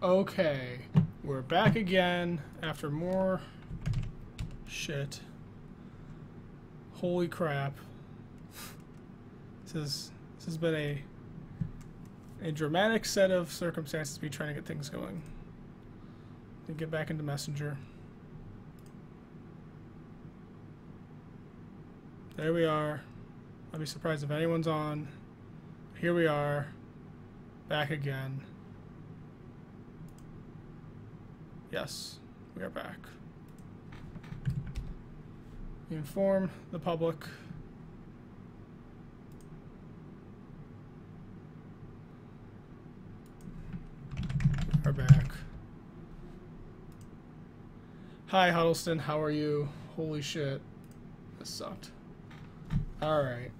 Okay, we're back again after more shit. Holy crap. This has been a dramatic set of circumstances to be trying to get things going. Let me get back into Messenger. There we are. I'd be surprised if anyone's on. Here we are. Back again. Yes, we are back. We inform the public. We are back. Hi, Huddleston. How are you? Holy shit. This sucked. Alright.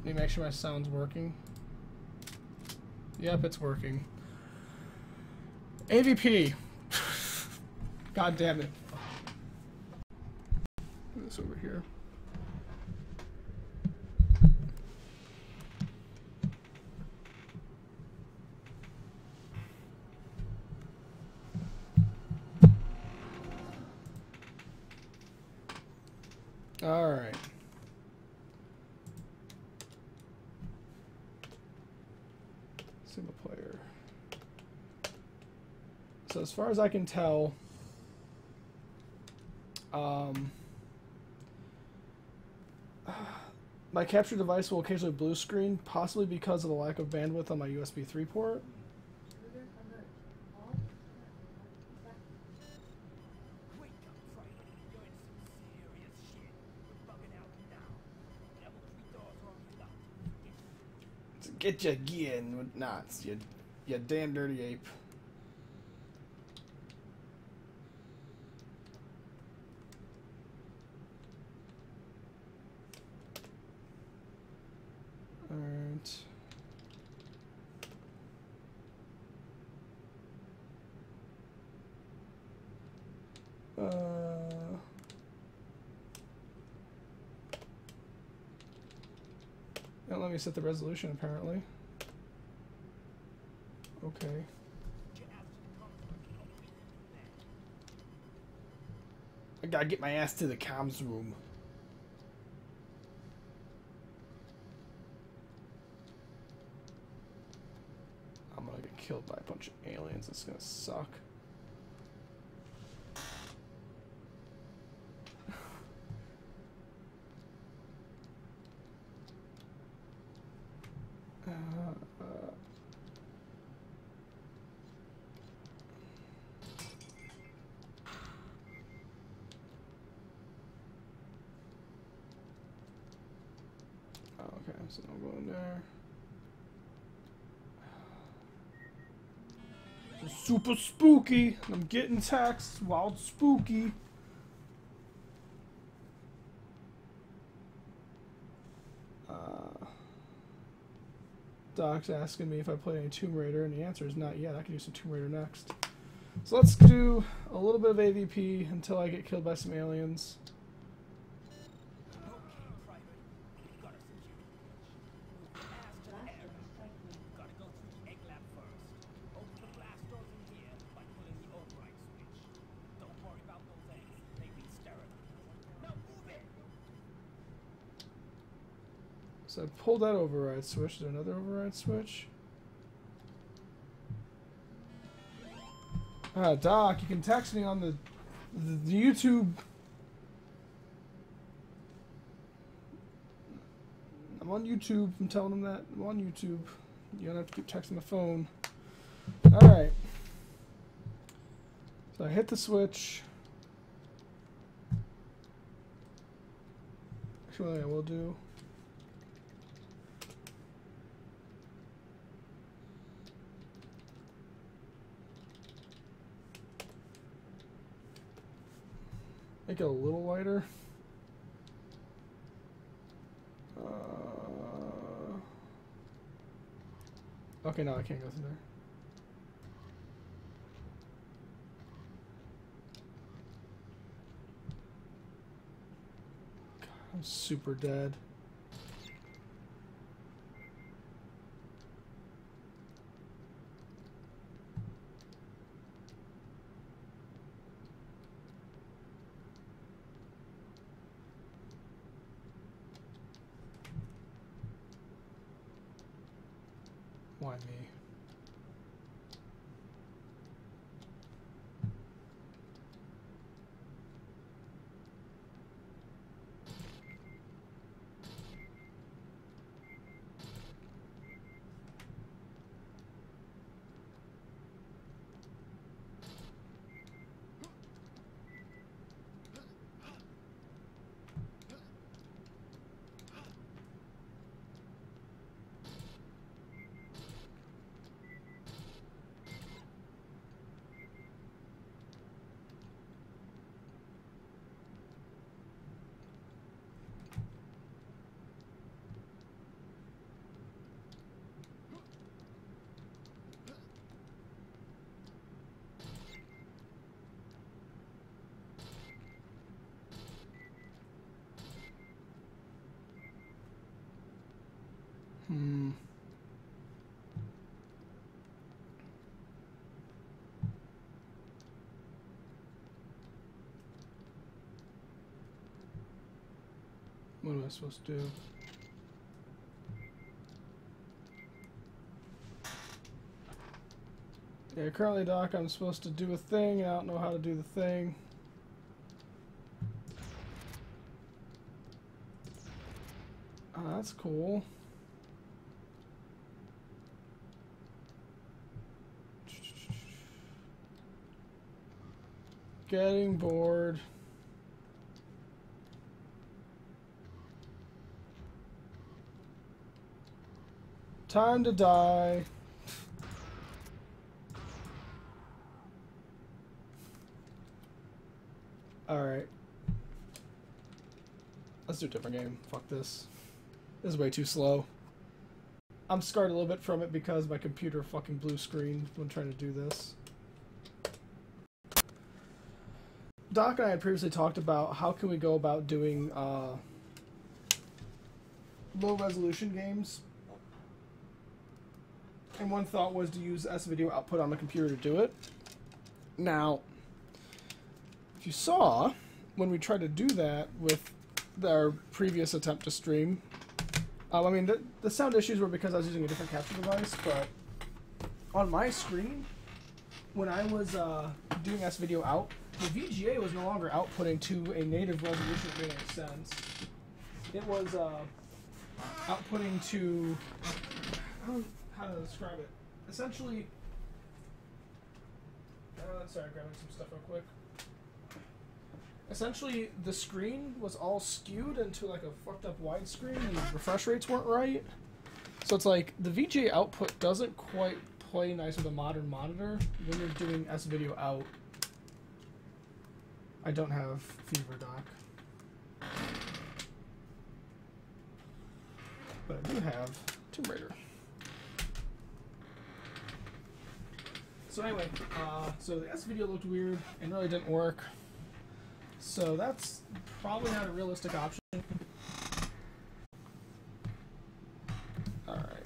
Let me make sure my sound's working. Yep, it's working. AVP. God damn it. Put this over here. All right. Single player. So as far as I can tell, my capture device will occasionally blue screen, possibly because of the lack of bandwidth on my USB 3 port. Get you again with knots, you damn dirty ape. Alright. Don't let me set the resolution apparently. Okay. I gotta get my ass to the comms room. I'm gonna get killed by a bunch of aliens. It's gonna suck. Okay, so I'll go in there. It's super spooky. I'm getting texts while it's spooky. Doc's asking me if I play any Tomb Raider, and the answer is not yet. I can do some Tomb Raider next. So let's do a little bit of AVP until I get killed by some aliens. So I pulled that override switch. Is there another override switch? Doc, you can text me on the YouTube. I'm on YouTube. I'm telling them that. I'm on YouTube. You don't have to keep texting the phone. Alright. So I hit the switch. Actually, what I will do. Make it a little lighter. Okay, no, I can't go through there. God, I'm super dead. by me. What am I supposed to do? Yeah, currently, Doc, I'm supposed to do a thing, and I don't know how to do the thing. That's cool. Getting bored. Time to die. Alright. Let's do a different game. Fuck this. This is way too slow. I'm scarred a little bit from it because my computer fucking blue screen when trying to do this. Doc and I had previously talked about how can we go about doing low resolution games. And one thought was to use S-video output on the computer to do it. Now, if you saw, when we tried to do that with our previous attempt to stream, I mean, the sound issues were because I was using a different capture device, but on my screen, when I was doing S-video out, the VGA was no longer outputting to a native resolution that made any sense. It was outputting to... I don't know how to describe it. Essentially... sorry, grabbing some stuff real quick. Essentially, the screen was all skewed into like a fucked up widescreen and the refresh rates weren't right. So it's like, the VGA output doesn't quite play nice with a modern monitor when you're doing S-video out. I don't have Fever, Doc. But I do have Tomb Raider. So anyway, so the S-video looked weird and really didn't work. So that's probably not a realistic option. Alright.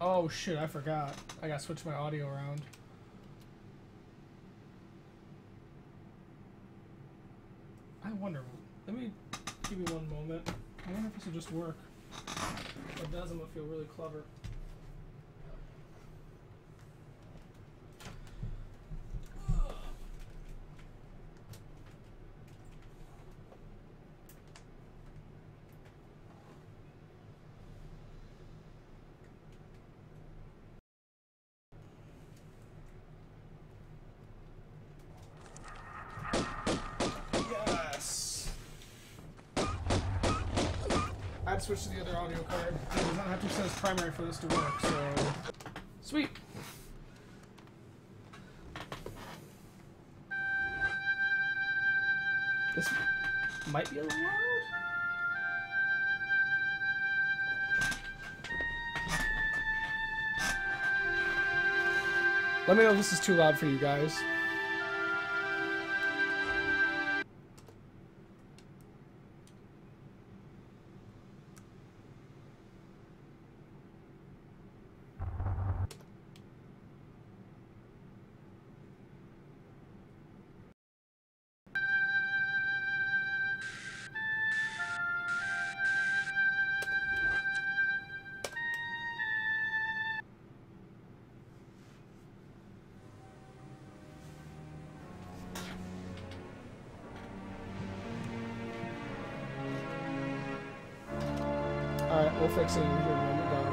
Oh shit, I forgot. I gotta switch my audio around. I wonder, let me give me one moment. I wonder if this will just work. If it does, I'm gonna feel really clever. I'd switch to the other audio card. It does not have to say it's primary for this to work, so... Sweet! This might be a little loud. Let me know if this is too loud for you guys. We'll fix it in here in a moment, Doc.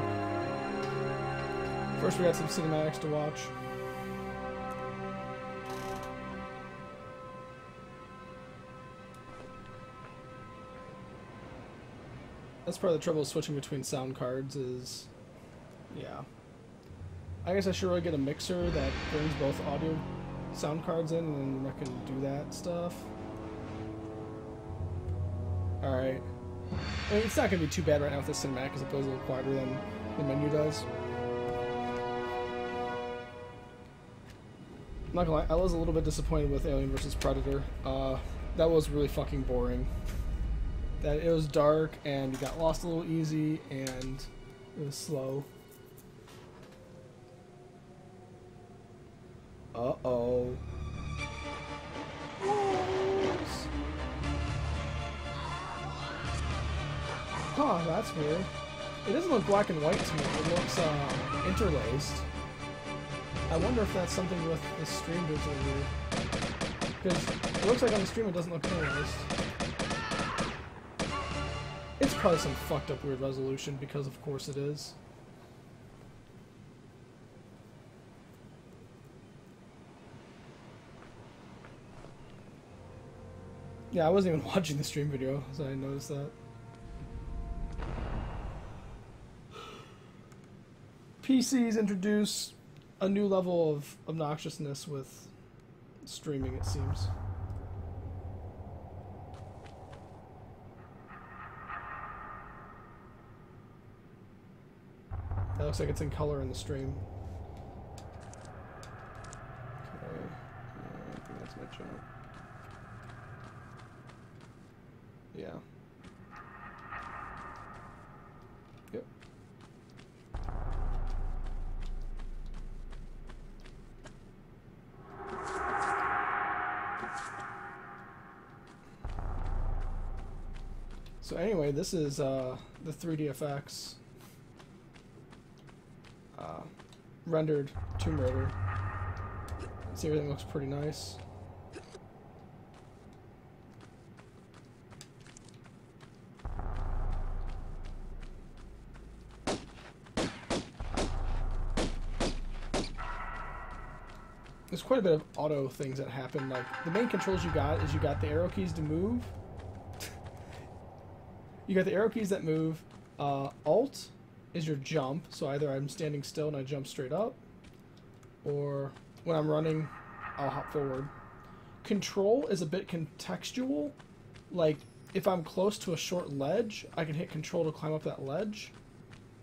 First, we got some cinematics to watch. That's part of the trouble with switching between sound cards is... yeah. I guess I should really get a mixer that brings both audio sound cards in, and then I can do that stuff. Alright. I mean, it's not going to be too bad right now with the cinematic because it goes a little quieter than the menu does. I'm not gonna lie, I was a little bit disappointed with Alien vs. Predator. That was really fucking boring. That it was dark and you got lost a little easy and it was slow. Uh-oh. Huh, that's weird. It doesn't look black and white to me. It looks interlaced. I wonder if that's something with the stream doing something weird. Because it looks like on the stream it doesn't look interlaced. It's probably some fucked up weird resolution because of course it is. Yeah, I wasn't even watching the stream video, so I noticed that. PCs introduce a new level of obnoxiousness with streaming, it seems. That looks like it's in color in the stream. Okay, I think that's my jump. Yeah. Yep. So anyway, this is the 3D effects rendered Tomb Raider. See, everything looks pretty nice. There's quite a bit of auto things that happen. Like, the main controls you got is you got the arrow keys to move. You got the arrow keys that move. Alt is your jump. So either I'm standing still and I jump straight up, or when I'm running, I'll hop forward. Control is a bit contextual. Like, if I'm close to a short ledge, I can hit control to climb up that ledge.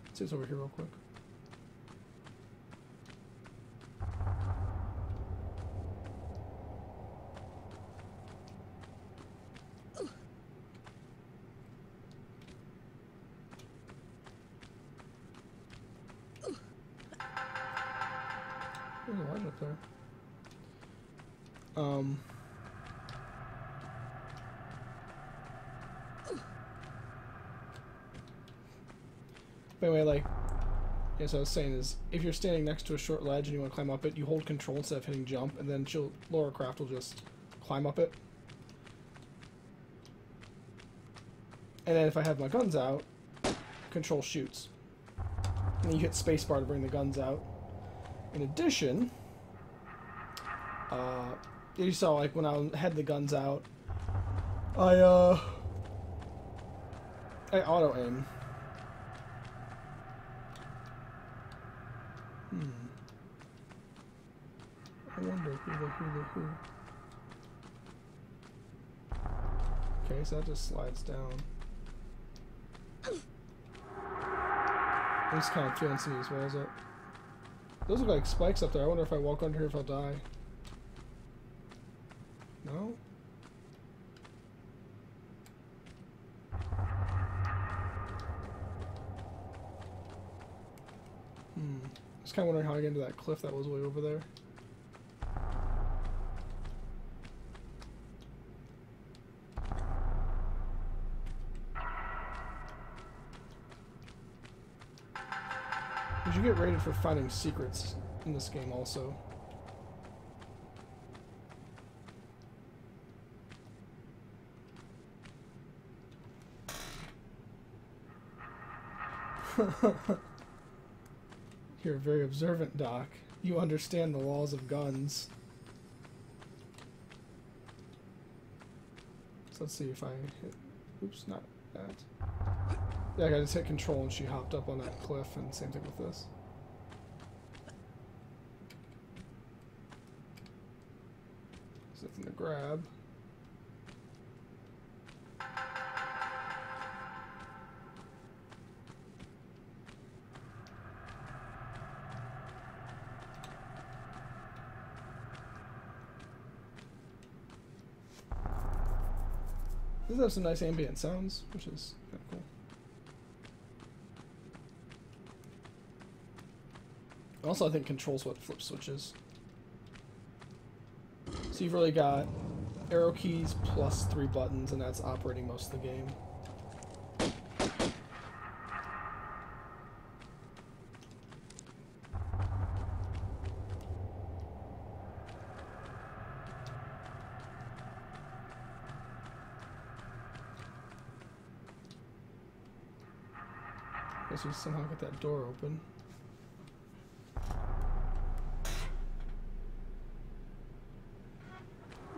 Let's see what's over here real quick. There's a ledge up there. But anyway, like, yeah, so I was saying is, if you're standing next to a short ledge and you want to climb up it, you hold control instead of hitting jump, and then Laura Croft will just climb up it. And then if I have my guns out, control shoots. And you hit spacebar to bring the guns out. In addition, you saw, like, when I had the guns out, I auto aim. I wonder who. Okay, so that just slides down. I'm just kind of feeling some of these walls up. Those look like spikes up there. I wonder if I walk under here if I'll die. No? Just kind of wondering how I get into that cliff that was way over there. You get rated for finding secrets in this game also. You're very observant, Doc. You understand the laws of guns. So let's see if I hit... Oops, not that. Yeah, I just hit control and she hopped up on that cliff, and same thing with this. Something to grab. This has some nice ambient sounds, which is kind of cool. Also, I think controls what flip switches. So you've really got arrow keys plus 3 buttons, and that's operating most of the game. Guess we somehow get that door open.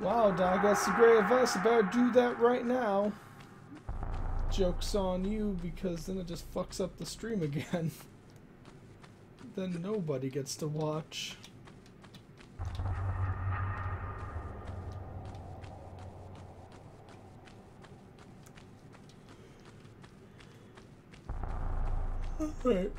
Wow, Doc, that's some great advice. I better do that right now. Joke's on you, because then it just fucks up the stream again. Then nobody gets to watch. Alright.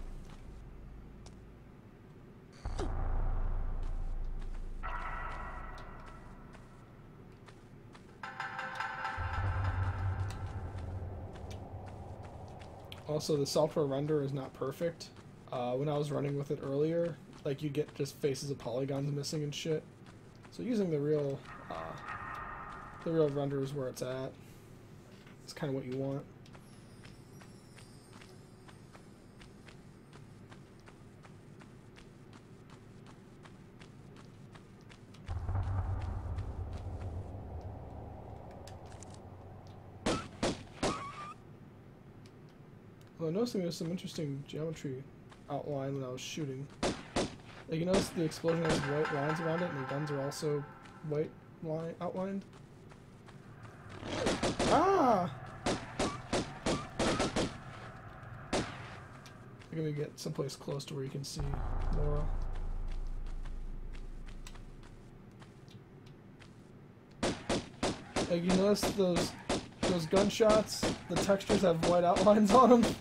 Also, the software render is not perfect. When I was running with it earlier, like, you get just faces of polygons missing and shit. So using the real render is where it's at. It's kind of what you want. Well, I'm noticing there's some interesting geometry outline when I was shooting. Like, you notice the explosion has white lines around it, and the guns are also white outlined? Ah! I'm gonna get someplace close to where you can see Laura. Like, you notice those gunshots? The textures have white outlines on them.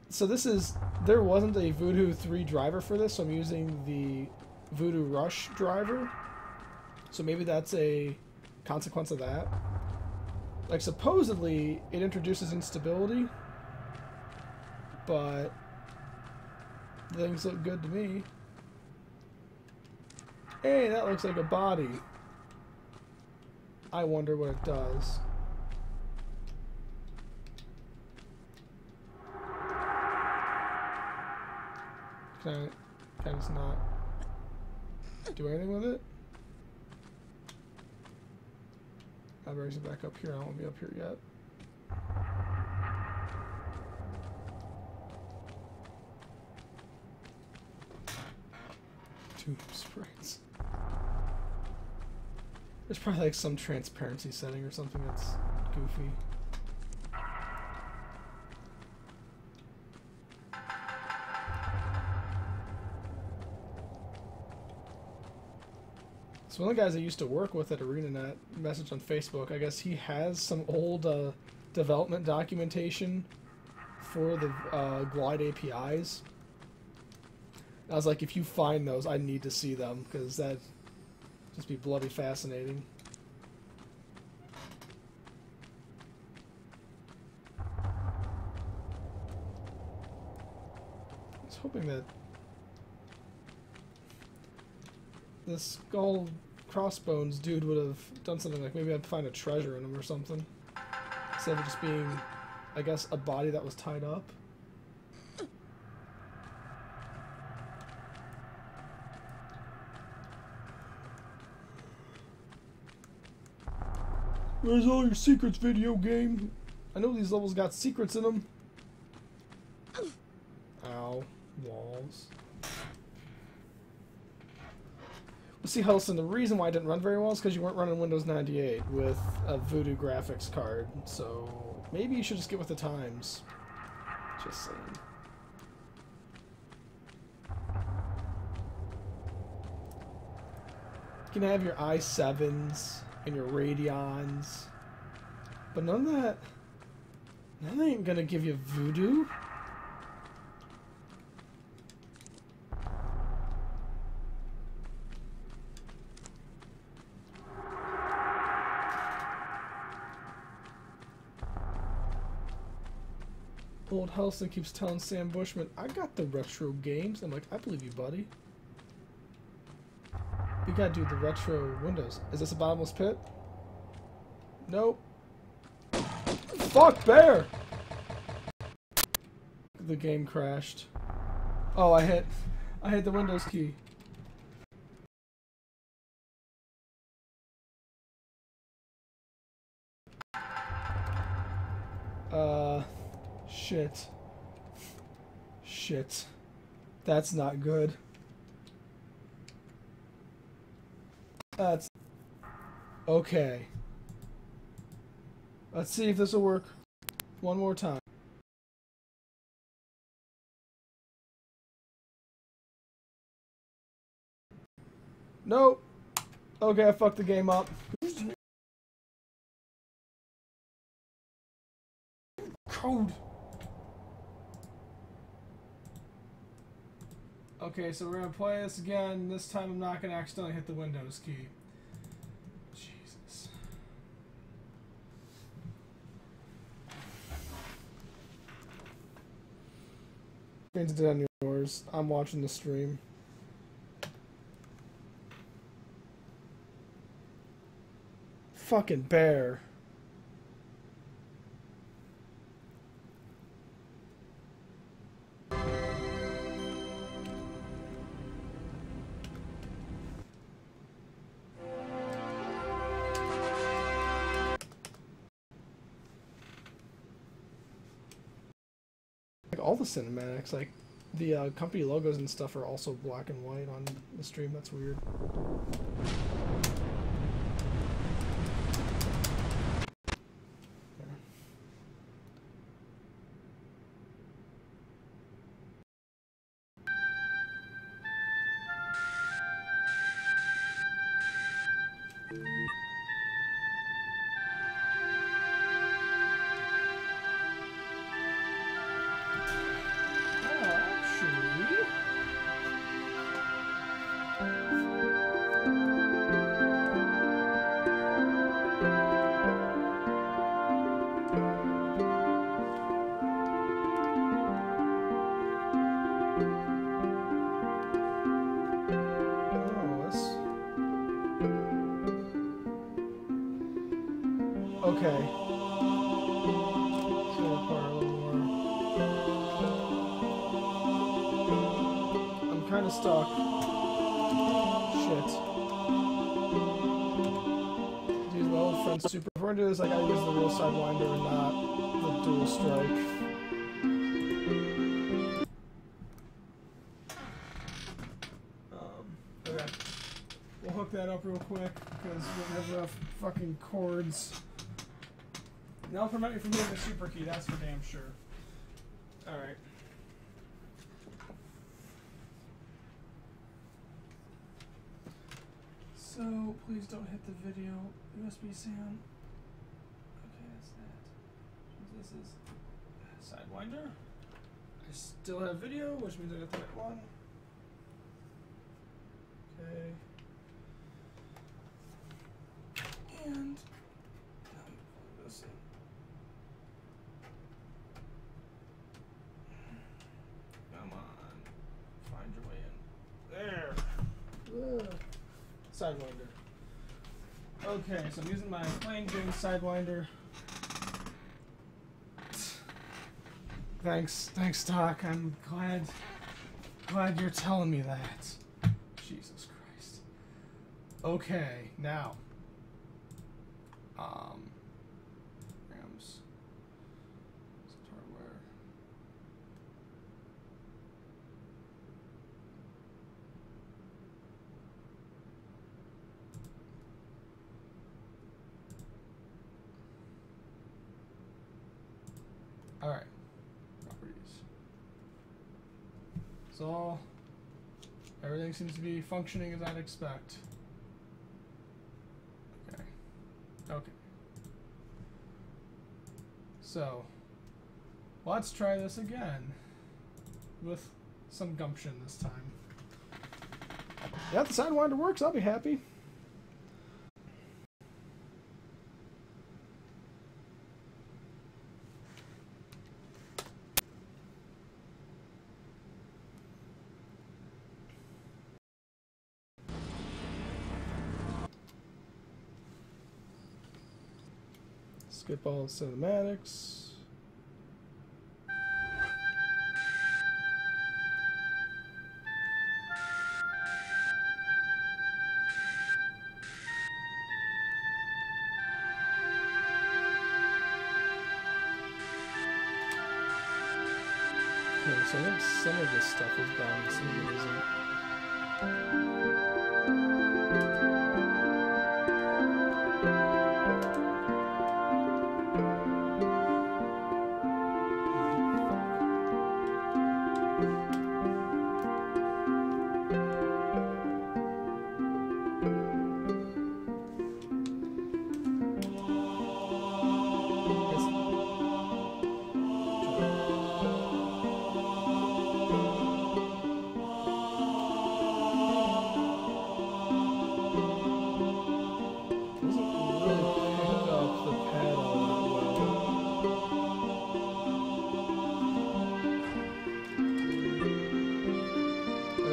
So this is... There wasn't a Voodoo 3 driver for this, so I'm using the Voodoo Rush driver. So maybe that's a consequence of that. Like, supposedly, it introduces instability, but things look good to me. Hey, that looks like a body. I wonder what it does. Can I just not do anything with it? I'll raise it back up here. I don't want to be up here yet. Tomb sprites. There's probably like some transparency setting or something that's goofy. So one of the guys I used to work with at ArenaNet messaged on Facebook. I guess he has some old development documentation for the Glide APIs. I was like, if you find those, I need to see them, because that'd just be bloody fascinating. I was hoping that the skull crossbones dude would have done something like maybe I'd find a treasure in him or something, instead of just being, I guess, a body that was tied up. Where's all your secrets, video game? I know these levels got secrets in them. Ow. Walls. Well, see, Hudson, the reason why I didn't run very well is because you weren't running Windows 98 with a Voodoo graphics card. So maybe you should just get with the times. Just saying. You can have your i7s and your Radeons, but none of that ain't gonna give you Voodoo. Old Helston keeps telling Sam Bushman, I got the retro games. I'm like, I believe you, buddy. We gotta do the retro windows. Is this a bottomless pit? Nope. Fuck, bear! The game crashed. Oh, I hit the Windows key. Shit. Shit. That's not good. That's... Okay. Let's see if this will work one more time. Nope. Okay, I fucked the game up. Code. Okay, so we're gonna play this again. This time I'm not gonna accidentally hit the Windows key. Jesus. Screen's dead on yours. I'm watching the stream. Fucking bear. All the cinematics, like the company logos and stuff, are also black and white on the stream. That's weird. Okay. So require a little more. I'm kind of stuck. Shit. Use my old friend Super. If we're gonna do this, I gotta use the real Sidewinder and not the dual strike. Okay. We'll hook that up real quick because we have enough fucking cords. That'll prevent me from hitting the super key, that's for damn sure. Alright. So, please don't hit the video. USB SAM. Okay, that's that. This is Sidewinder. I still have video, which means I got the right one. Okay. And this in. Come on. Find your way in. There. Ugh. Sidewinder. Okay, so I'm using my plain Jane Sidewinder. Thanks, Doc. I'm glad you're telling me that. Jesus Christ. Okay, now. Rams. Alright. Properties. So, everything seems to be functioning as I'd expect. Okay. Okay. So, let's try this again. With some gumption this time. Yeah, if the Sidewinder works, I'll be happy. Skip all cinematics. Okay, so I think some of this stuff is bound, some of it isn't.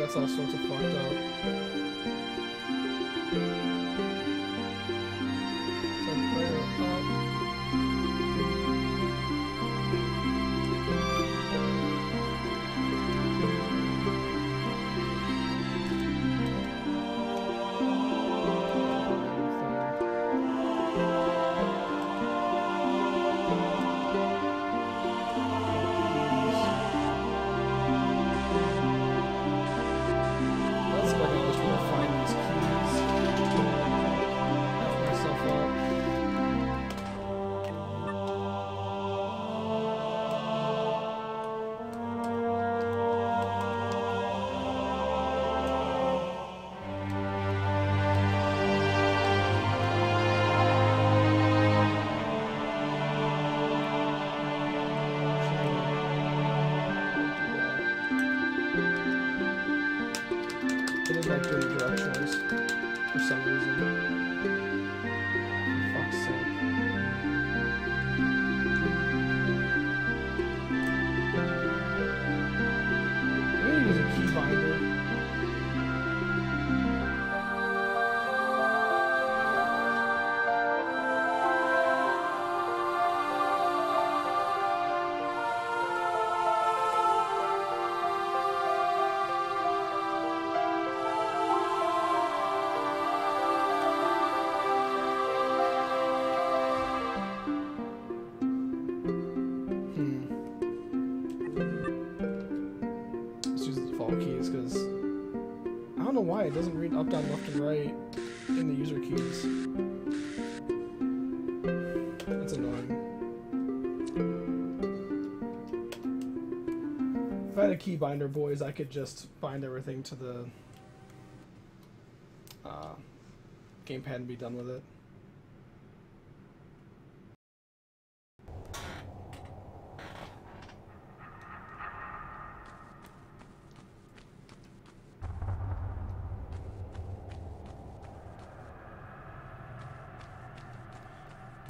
That's all sorts of fucked up. So player up. It is not doing directionals for some reason. For fuck's sake. I'm gonna use a key binder. Keys, because I don't know why it doesn't read up, down, left, and right in the user keys. That's annoying. If I had a key binder, boys, I could just bind everything to the gamepad and be done with it.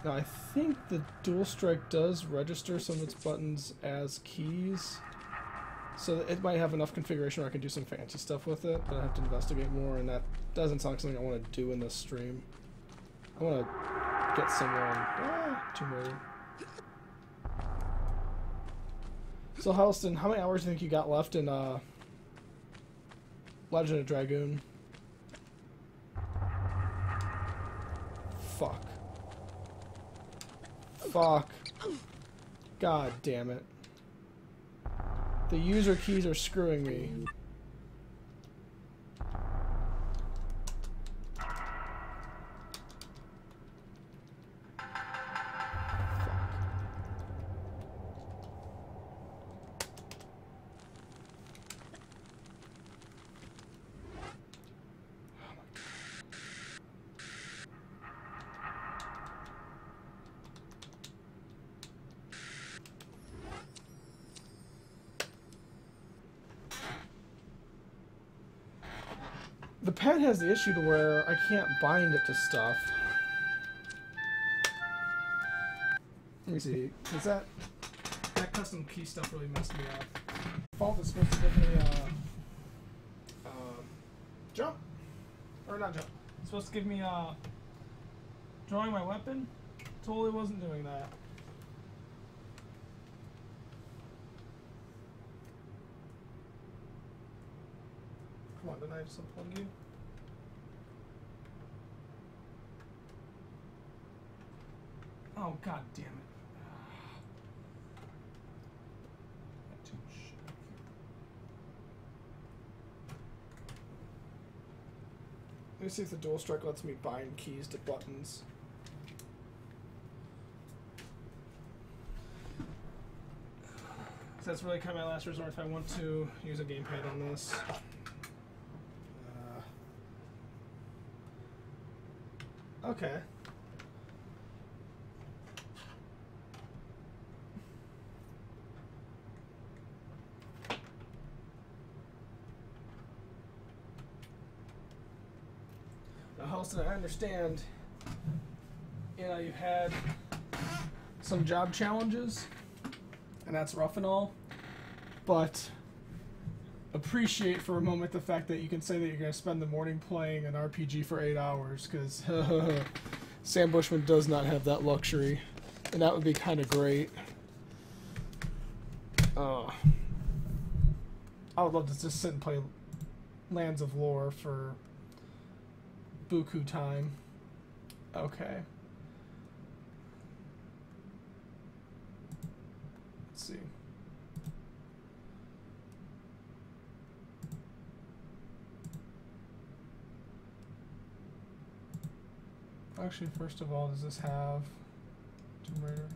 Now, I think the dual strike does register some of its buttons as keys, so it might have enough configuration where I can do some fancy stuff with it, but I have to investigate more, and that doesn't sound like something I want to do in this stream. I want to get someone... Tomb Raider. So, Halston, how many hours do you think you got left in Legend of Dragoon? Fuck. Fuck. God damn it. The user keys are screwing me. The pad has the issue to where I can't bind it to stuff. Let me see. Is that custom key stuff really messed me up? Default is supposed to give me jump, or not jump. It's supposed to give me drawing my weapon. Totally wasn't doing that. Come on, didn't I just unplug you? Oh, god damn it. Let me see if the dual strike lets me bind keys to buttons. That's really kind of my last resort if I want to use a gamepad on this. Okay. Now, Halston, I understand, you know, you've had some job challenges, and that's rough and all, but appreciate for a moment the fact that you can say that you're going to spend the morning playing an RPG for 8 hours, because Sam Bushman does not have that luxury, and that would be kind of great. I would love to just sit and play Lands of Lore for buku time. Okay. Let's see. Actually, first of all, does this have Tomb Raider?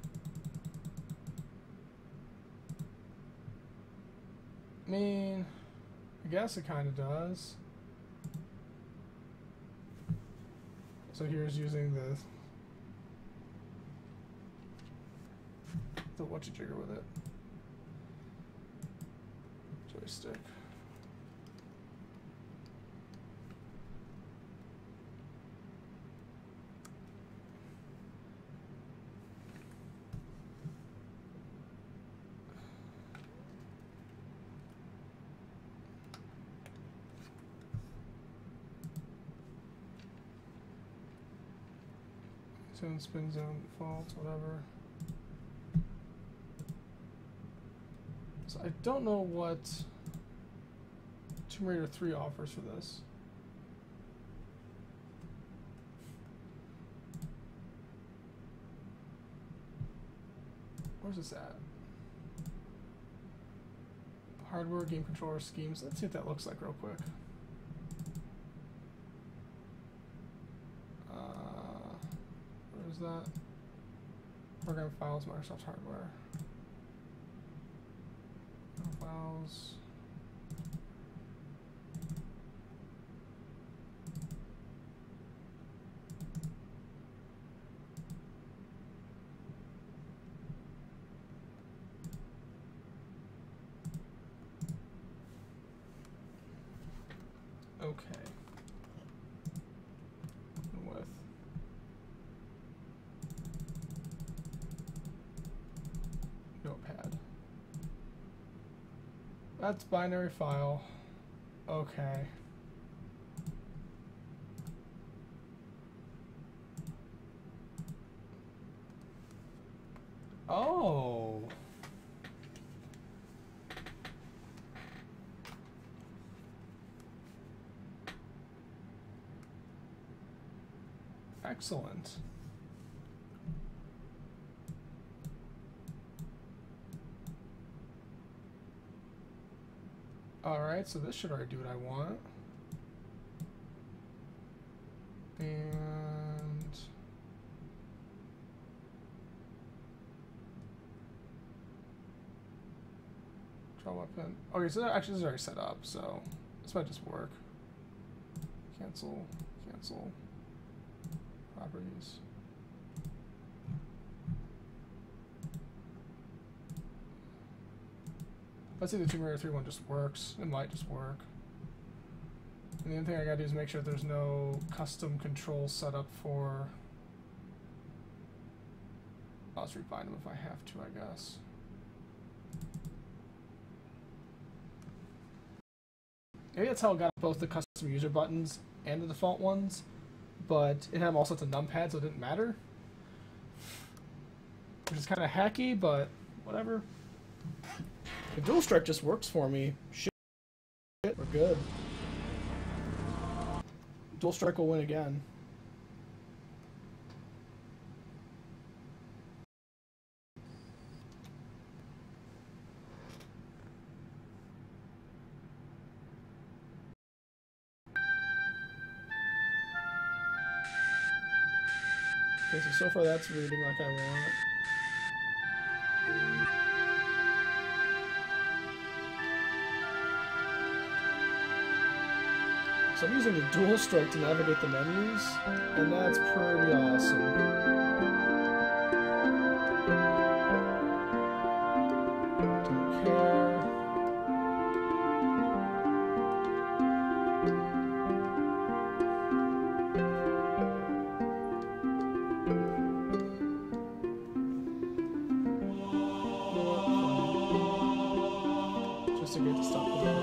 I mean, I guess it kind of does. So here's using the whatcha-jigger with it. Joystick. Zone, spin zone, default, whatever. So I don't know what Tomb Raider 3 offers for this. Where's this at? Hardware, game controller, schemes. Let's see what that looks like real quick. Where's that? Program files, Microsoft hardware. Files. Okay. With Notepad. That's binary file. Okay. Oh. Excellent. Alright, so this should already do what I want. And draw weapon. Okay, so actually this is already set up, so this might just work. Cancel, cancel. Properties. Let's see, the Tomb Raider 3 one just works. It might just work. And the other thing I gotta do is make sure there's no custom control set up for... I'll just rebind them if I have to, I guess. Maybe that's how I got both the custom user buttons and the default ones, but it had them all set to numpad, so it didn't matter. Which is kind of hacky, but whatever. The dual strike just works for me. Shit, we're good. Dual strike will win again. Okay, so far that's reading like I want. So I'm using the dual strike to navigate the menus, and that's pretty awesome. Don't care. Just to get to stop with it.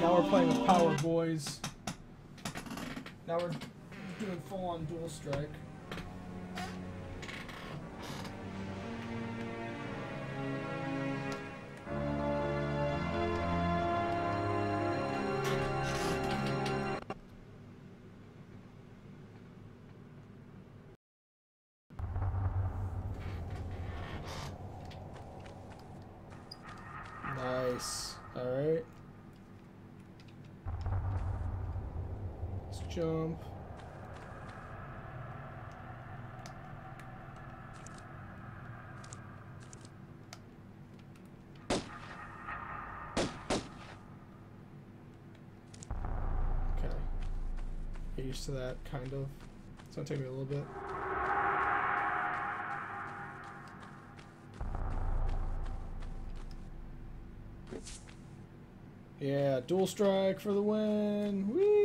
Now we're playing with power, boys. Now we're doing full-on dual strike. Nice. All right. Jump. Okay. Get used to that, kind of. It's gonna take me a little bit. Yeah, dual strike for the win. Whee!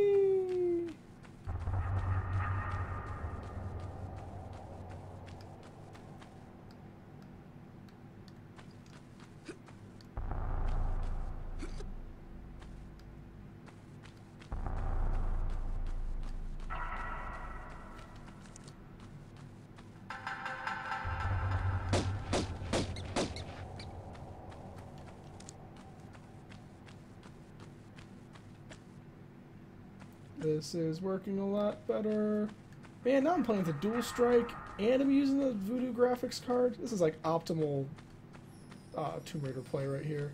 This is working a lot better. Man, now I'm playing with a dual strike and I'm using the Voodoo graphics card. This is like optimal Tomb Raider play right here.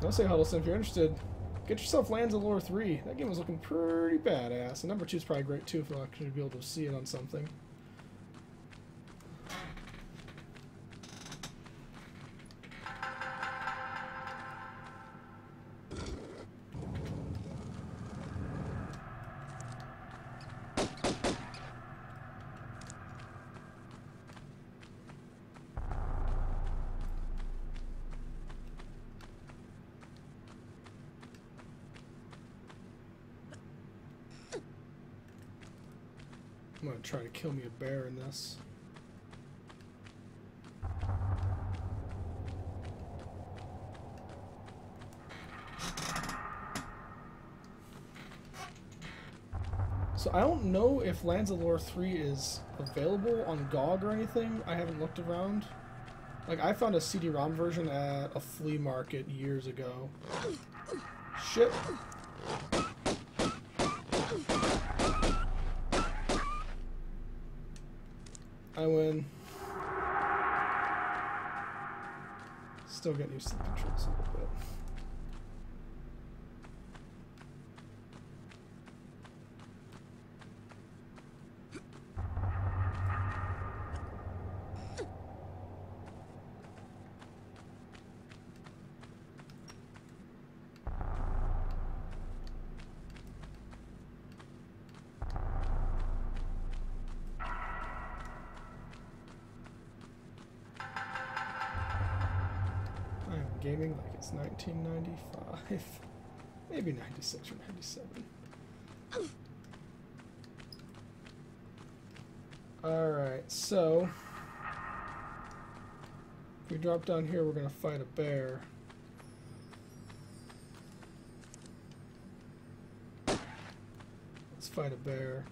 I'll say, Huddleston, if you're interested, get yourself Lands of Lore 3. That game was looking pretty badass. And number 2 is probably great too if you'll actually be able to see it on something. I'm gonna try to kill me a bear in this. So I don't know if Lands of Lore 3 is available on GOG or anything. I haven't looked around. Like, I found a CD-ROM version at a flea market years ago. Shit. I win. Still getting used to the controls a little bit. gaming like it's 1995. Maybe 96 or 97. Alright, so if we drop down here, we're going to fight a bear. Let's fight a bear.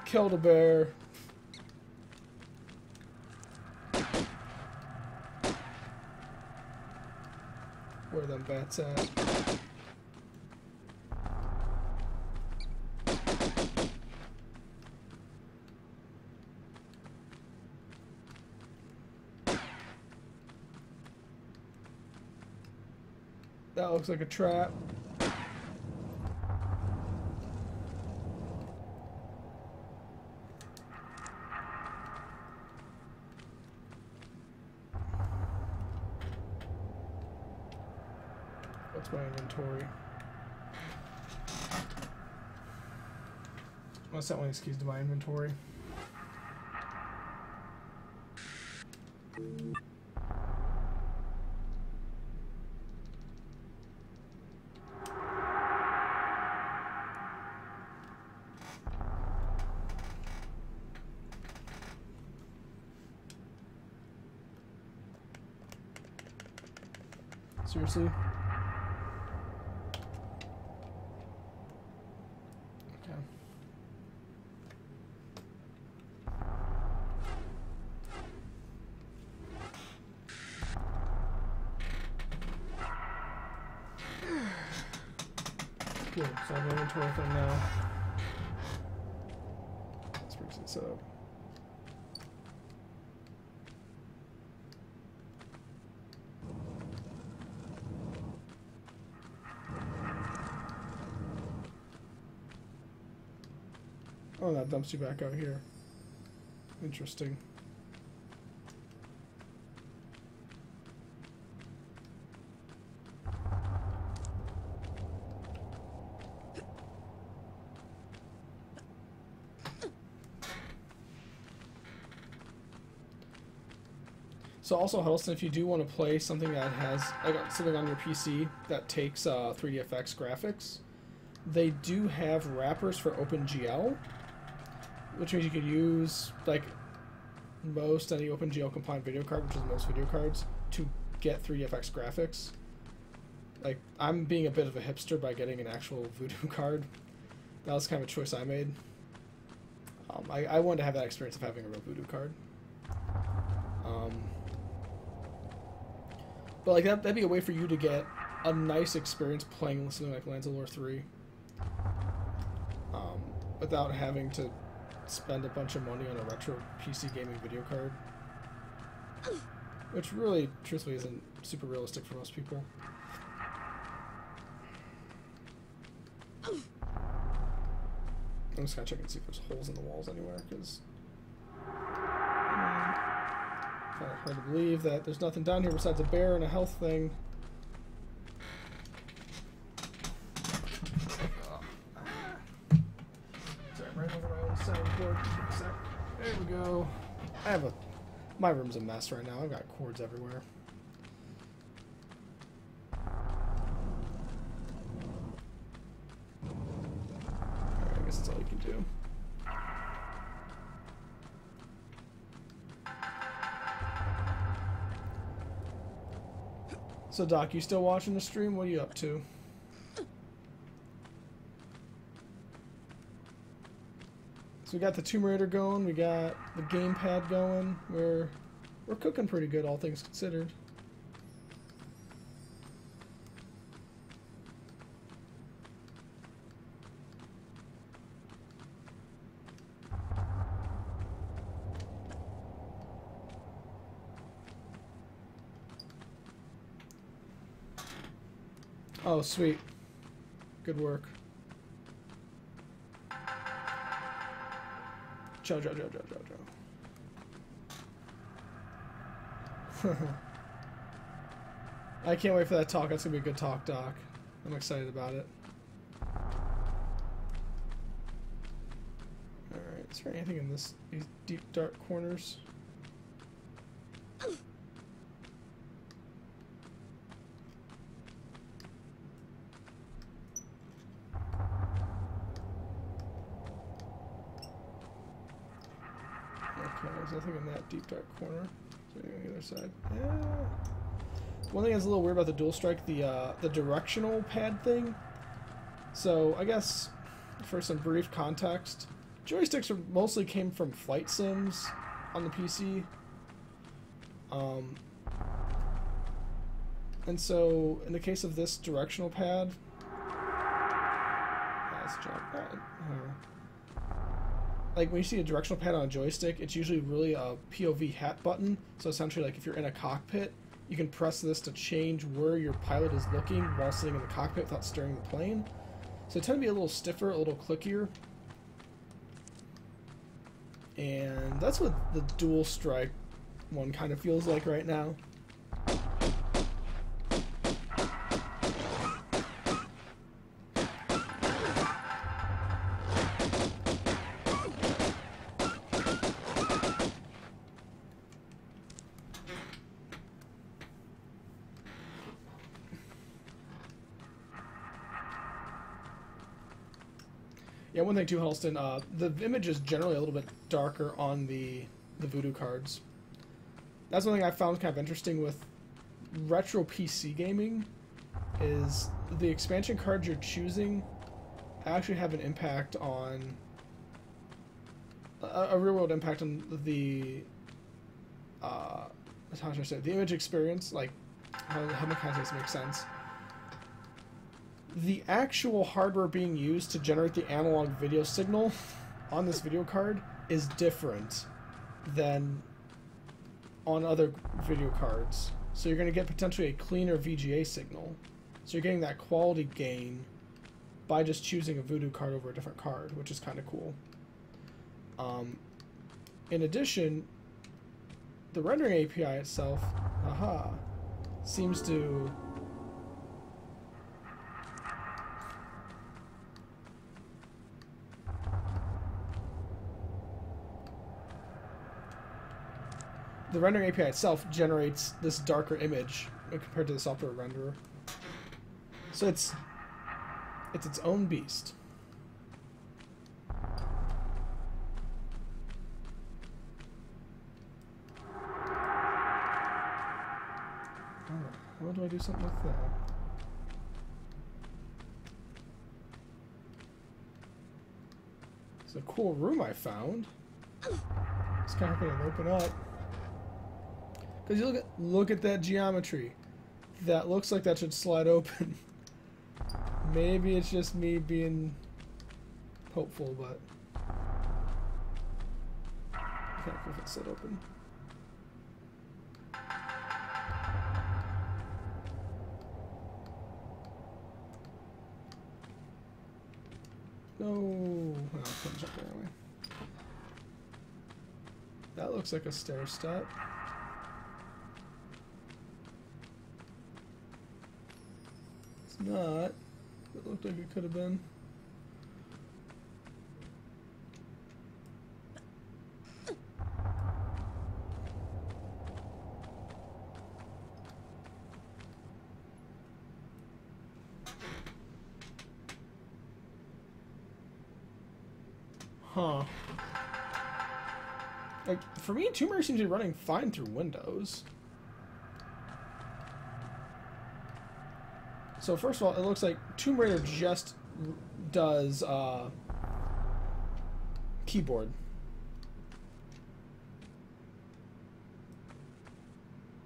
Killed a bear. Where them bats at? That looks like a trap. What's my inventory? I'll set one of these keys to my inventory. Seriously? Cool, so I have an inventory thing now. Let's bring this up. Oh, that dumps you back out here. Interesting. So also, Huddleston, if you do want to play something that has something on your PC that takes 3DFX graphics, they do have wrappers for OpenGL, which means you could use like most any OpenGL compliant video card, which is most video cards, to get 3DFX graphics. Like, I'm being a bit of a hipster by getting an actual Voodoo card. That was kind of a choice I made. I wanted to have that experience of having a real Voodoo card. But like that'd be a way for you to get a nice experience playing something like Lands of Lore 3 without having to spend a bunch of money on a retro PC gaming video card, which really, truthfully, isn't super realistic for most people. I'm just gonna check and see if there's holes in the walls anywhere, because kind of hard to believe that there's nothing down here besides a bear and a health thing. Sorry, I'm right over my own sound cord. There we go. My room's a mess right now. I've got cords everywhere. Alright, I guess that's all you can do. So, Doc, you still watching the stream? What are you up to? So we got the Tomb Raider going, we got the gamepad going. We're cooking pretty good, all things considered. Oh, sweet. Good work. Joe. I can't wait for that talk. That's gonna be a good talk, Doc. I'm excited about it. Alright, is there anything in these deep dark corners? Okay, there's nothing in that deep dark corner. Is there anything on the other side? Yeah. One thing that's a little weird about the dual strike, the directional pad thing. So I guess for some brief context, joysticks mostly came from flight sims on the PC. And so in the case of this directional pad, let's jump. Like when you see a directional pad on a joystick, it's usually really a POV hat button. So essentially, like if you're in a cockpit, you can press this to change where your pilot is looking while sitting in the cockpit without steering the plane. So it tends to be a little stiffer, a little clickier. And that's what the dual strike one kind of feels like right now. Yeah, one thing too, Halston, the image is generally a little bit darker on the Voodoo cards. That's one thing I found kind of interesting with retro PC gaming, is the expansion cards you're choosing actually have an impact on, a real world impact on the, how should I say, the image experience, like how mechanics make sense. The actual hardware being used to generate the analog video signal on this video card is different than on other video cards. So you're going to get potentially a cleaner VGA signal. So you're getting that quality gain by just choosing a Voodoo card over a different card, which is kind of cool. In addition, the rendering API itself, seems to... The rendering API itself generates this darker image compared to the software renderer. So it's its own beast. How do I do something with that? It's a cool room I found. It's kind of going to open up. Because you look at that geometry. That looks like that should slide open. Maybe it's just me being hopeful, but I can't know if it slid open. No, I couldn't jump there anyway. That looks like a stair step. Not. It looked like it could have been. Huh. Like, for me, Tomb Raider seems to be running fine through Windows. So first of all, it looks like Tomb Raider just does keyboard.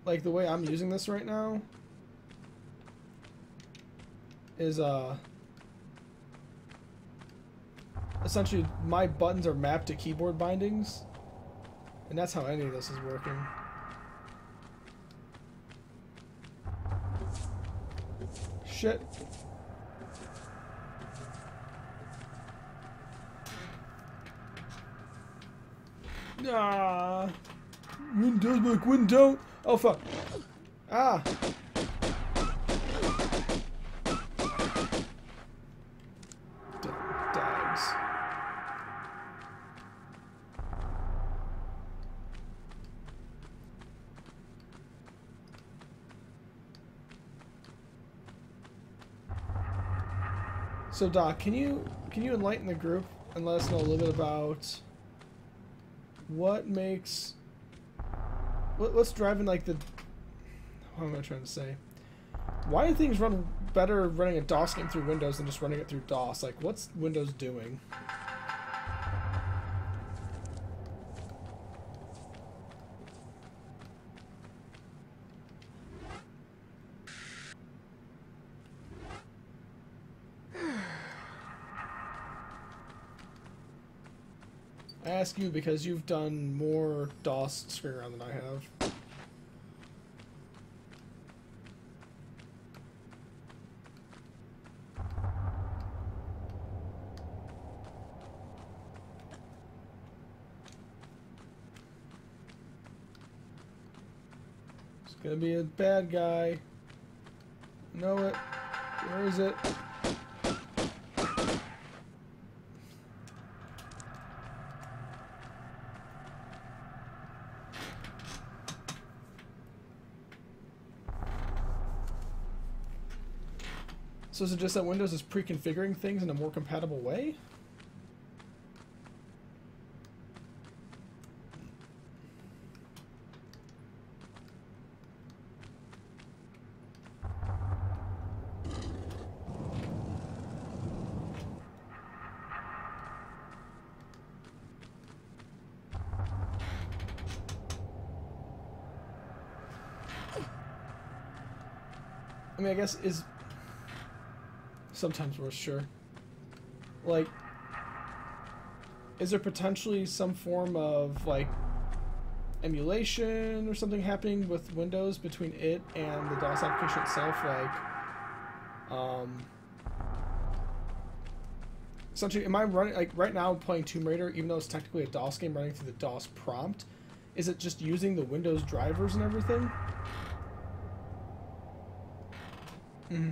Like the way I'm using this right now is essentially my buttons are mapped to keyboard bindings, and that's how any of this is working. Shit. Ah. Win does make win don't. Oh fuck. Ah. So Doc, can you enlighten the group and let us know a little bit about what makes what's driving like the what am I trying to say? Why do things run better running a DOS game through Windows than just running it through DOS? Like, what's Windows doing? I ask you because you've done more DOS screen around than I have. It's gonna be a bad guy. Know it. Where is it? So is it just that Windows is pre-configuring things in a more compatible way? I mean, I guess is sometimes we're sure. Like, is there potentially some form of like emulation or something happening with Windows between it and the DOS application itself? Like, essentially, am I running like right now? I'm playing Tomb Raider, even though it's technically a DOS game running through the DOS prompt. Is it just using the Windows drivers and everything? Mm-hmm.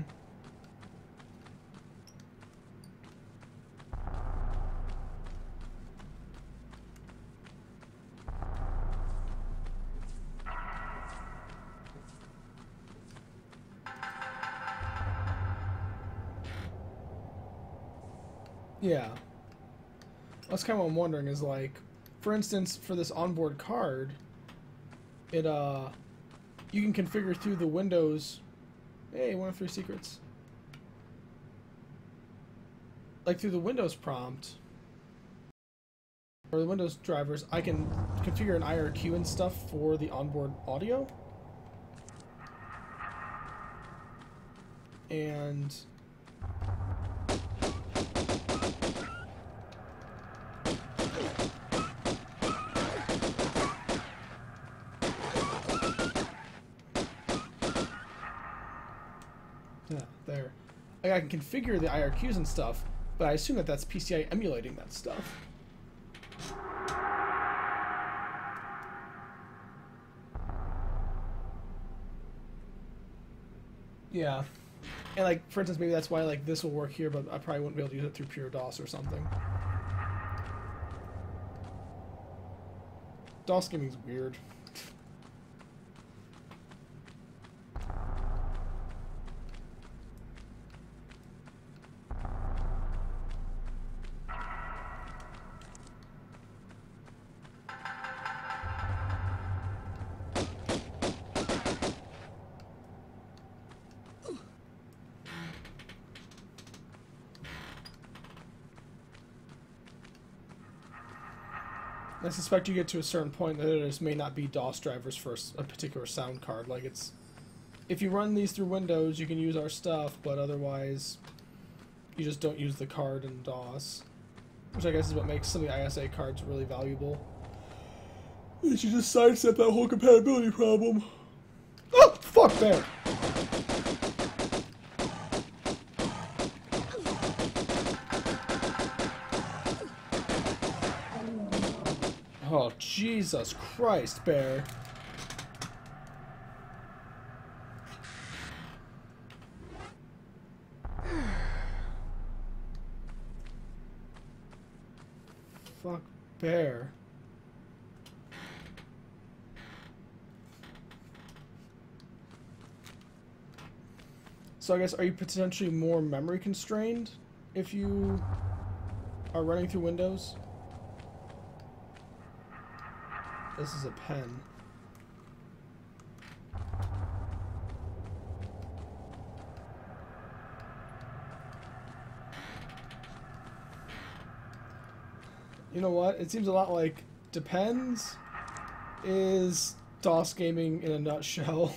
Yeah. That's kind of what I'm wondering is like, for instance, for this onboard card, it you can configure through the Windows. Hey, 1 of 3 secrets. Like through the Windows prompt or the Windows drivers, I can configure an IRQ and stuff for the onboard audio. And yeah, there. Like I can configure the IRQs and stuff, but I assume that that's PCI emulating that stuff. Yeah. And like, for instance, maybe that's why like this will work here, but I probably wouldn't be able to use it through pure DOS or something. DOS gaming's weird. I suspect you get to a certain point that there just may not be DOS drivers for a particular sound card. Like it's, if you run these through Windows, you can use our stuff, but otherwise, you just don't use the card in DOS. Which I guess is what makes some of the ISA cards really valuable. They should just sidestep that whole compatibility problem. Oh, fuck that! Oh, Jesus Christ, Bear. Fuck, Bear. So I guess, are you potentially more memory constrained if you are running through Windows. This is a pen. You know what? It seems a lot like Depends is DOS gaming in a nutshell.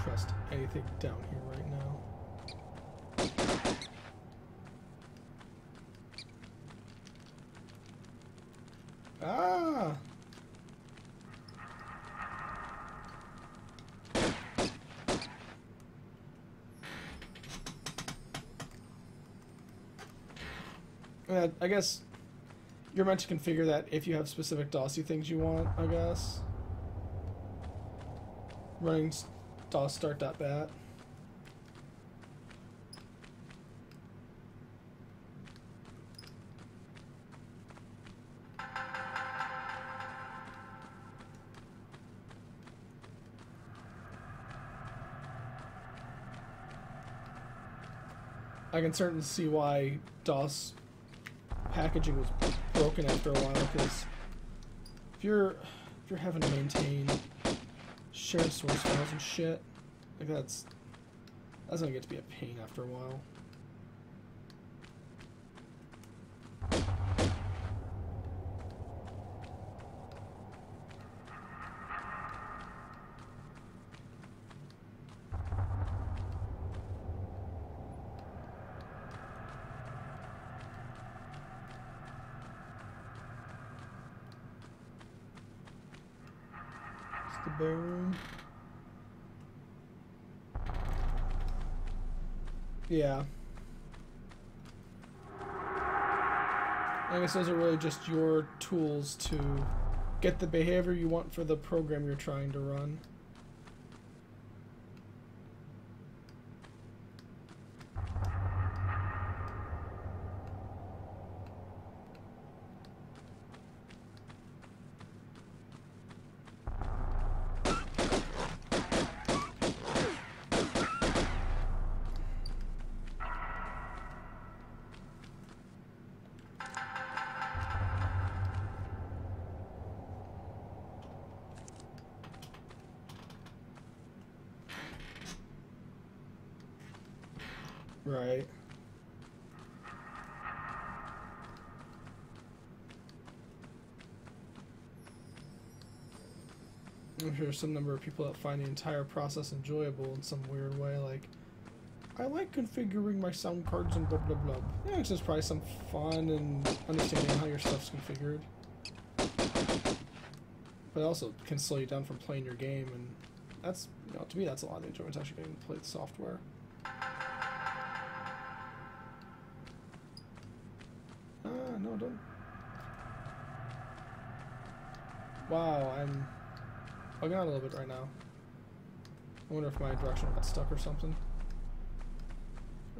Trust anything down here right now. Ah! I guess you're meant to configure that if you have specific DOSy things you want, I guess. Running DOS start.bat. I can certainly see why DOS packaging was broken after a while, because if you're having to maintain shared source files and shit, like that's gonna get to be a pain after a while. The bare room. Yeah. I guess those are really just your tools to get the behavior you want for the program you're trying to run. Right. I'm sure some number of people that find the entire process enjoyable in some weird way, like, I like configuring my sound cards and blah blah blah. Yeah, it's just probably some fun and understanding how your stuff's configured. But it also can slow you down from playing your game, and that's, you know, to me that's a lot of the enjoyment, actually getting to play the software. No, don't. Wow, I'm bugging out a little bit right now. I wonder if my direction got stuck or something.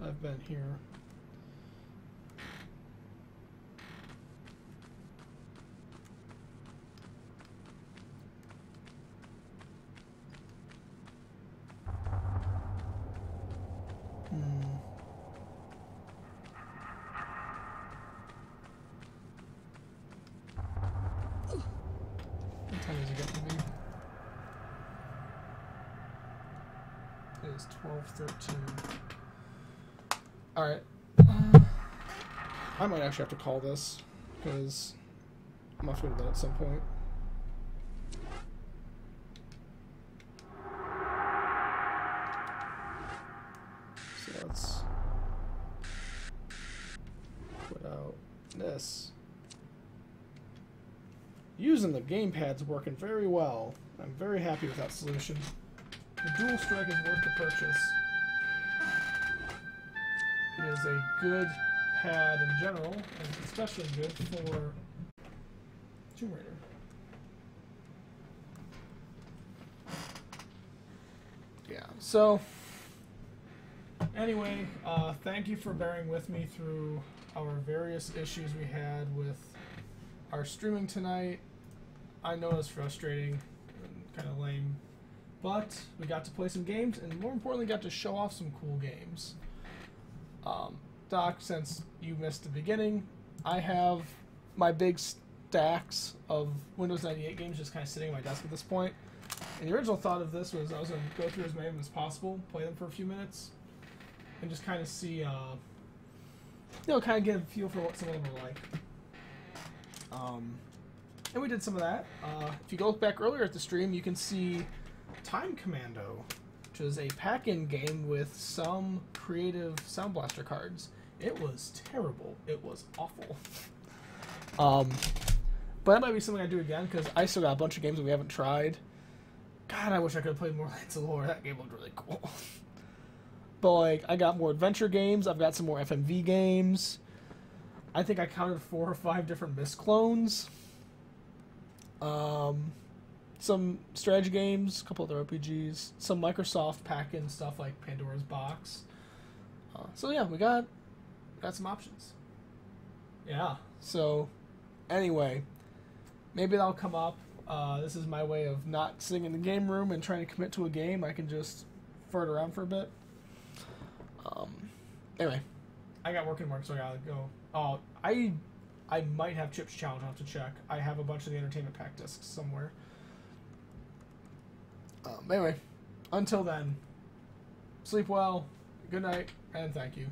I've been here. What time is it getting to be? It is 12:13. Alright. I might actually have to call this, because I'm going to have to go to bed at some point. So let's put out this. using the gamepad's working very well. I'm very happy with that solution. The dual strike is worth the purchase. It is a good pad in general, and it's especially good for Tomb Raider. Yeah, so anyway, thank you for bearing with me through our various issues we had with our streaming tonight. I know it's frustrating and kind of lame, but we got to play some games, and more importantly, got to show off some cool games. Doc, since you missed the beginning, I have my big stacks of Windows 98 games just kind of sitting at my desk at this point. And the original thought of this was I was going to go through as many of them as possible, play them for a few minutes, and just kind of see, kind of get a feel for what some of them are like. And we did some of that. If you go look back earlier at the stream, you can see Time Commando, which is a pack-in game with some creative Sound Blaster cards. It was terrible. It was awful. But that might be something I do again, because I still got a bunch of games that we haven't tried. God, I wish I could have played more Lands of Lore. That game looked really cool. But, like, I got more adventure games. I've got some more FMV games. I think I counted 4 or 5 different Myst clones. Some strategy games, a couple other RPGs, some Microsoft pack-in stuff like Pandora's Box. So yeah, we got some options. Yeah, so anyway, maybe that'll come up. This is my way of not sitting in the game room and trying to commit to a game. I can just flirt around for a bit. Anyway, I got work, so I gotta go. Oh, I might have Chip's Challenge. I'll have to check. I have a bunch of the Entertainment Pack discs somewhere. Anyway, until then, sleep well, good night, and thank you.